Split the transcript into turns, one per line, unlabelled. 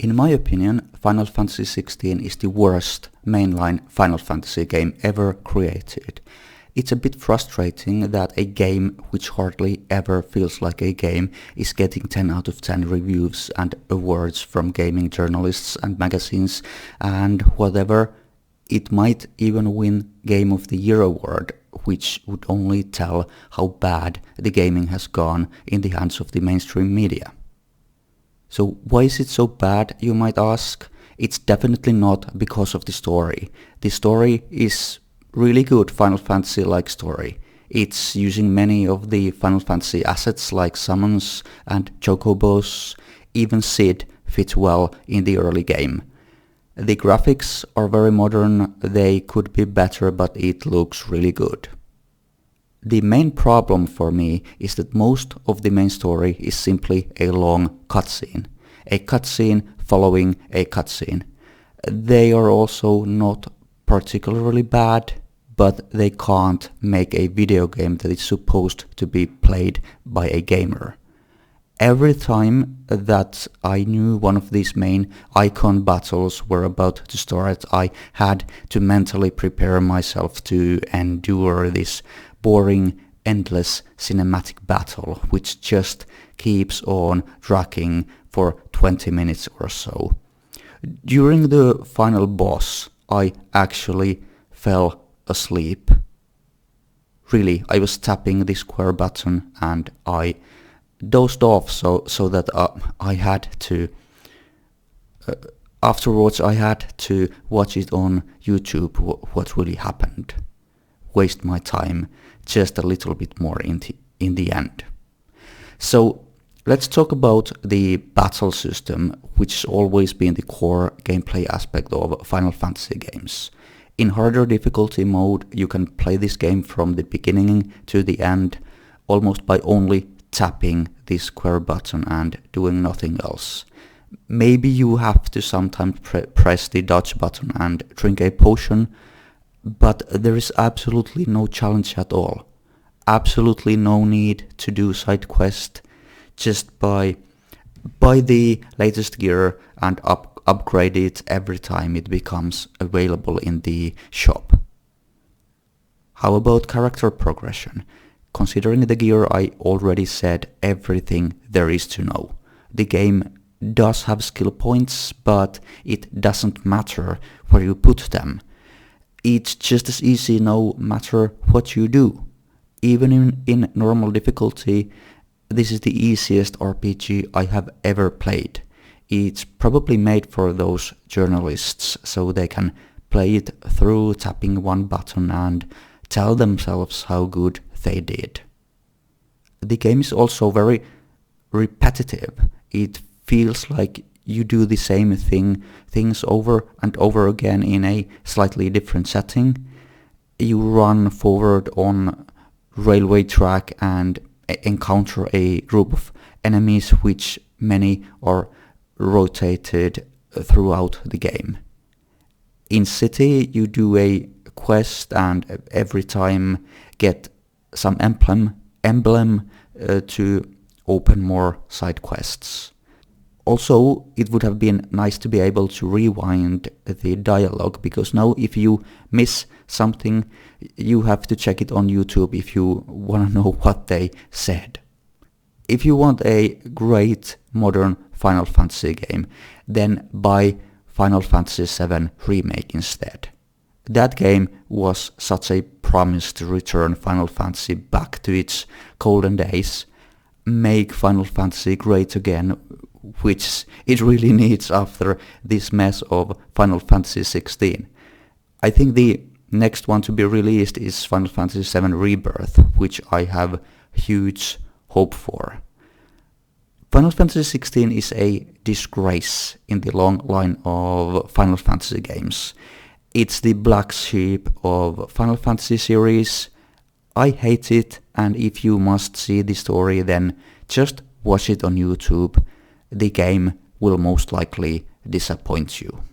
In my opinion, Final Fantasy XVI is the worst mainline Final Fantasy game ever created. It's a bit frustrating that a game which hardly ever feels like a game is getting 10 out of 10 reviews and awards from gaming journalists and magazines and whatever. It might even win Game of the Year award, which would only tell how bad the gaming has gone in the hands of the mainstream media. So why is it so bad, you might ask? It's definitely not because of the story. The story is really good Final Fantasy-like story. It's using many of the Final Fantasy assets like summons and chocobos. Even Sid fits well in the early game. The graphics are very modern, they could be better, but it looks really good. The main problem for me is that most of the main story is simply a long cutscene. A cutscene following a cutscene. They are also not particularly bad, but they can't make a video game that is supposed to be played by a gamer. Every time that I knew one of these main icon battles were about to start, I had to mentally prepare myself to endure this boring, endless cinematic battle, which just keeps on dragging for 20 minutes or so. During the final boss, I actually fell asleep. Really, I was tapping the square button and I dozed off so that I had to afterwards I had to watch it on YouTube what really happened. Waste my time just a little bit more in the end. So let's talk about the battle system, which has always been the core gameplay aspect of Final Fantasy games. In harder difficulty mode, you can play this game from the beginning to the end almost by only tapping the square button and doing nothing else. Maybe you have to sometimes press the dodge button and drink a potion, but there is absolutely no challenge at all. Absolutely no need to do side quest. Just buy the latest gear and upgrade it every time it becomes available in the shop. How about character progression? Considering the gear, I already said everything there is to know. The game does have skill points, but it doesn't matter where you put them. It's just as easy no matter what you do. Even in normal difficulty, this is the easiest RPG I have ever played. It's probably made for those journalists so they can play it through tapping one button and tell themselves how good they did. The game is also very repetitive. It feels like you do the same things over and over again in a slightly different setting. You run forward on railway track and encounter a group of enemies, which many are rotated throughout the game. In City you do a quest and every time get some emblem to open more side quests. Also, it would have been nice to be able to rewind the dialogue, because now if you miss something, you have to check it on YouTube if you want to know what they said. If you want a great modern Final Fantasy game, then buy Final Fantasy VII Remake instead. That game was such a promise to return Final Fantasy back to its golden days, make Final Fantasy great again, which it really needs after this mess of Final Fantasy XVI. I think the next one to be released is Final Fantasy VII Rebirth, which I have huge hope for. Final Fantasy XVI is a disgrace in the long line of Final Fantasy games. It's the black sheep of Final Fantasy series. I hate it, and if you must see the story, then just watch it on YouTube. The game will most likely disappoint you.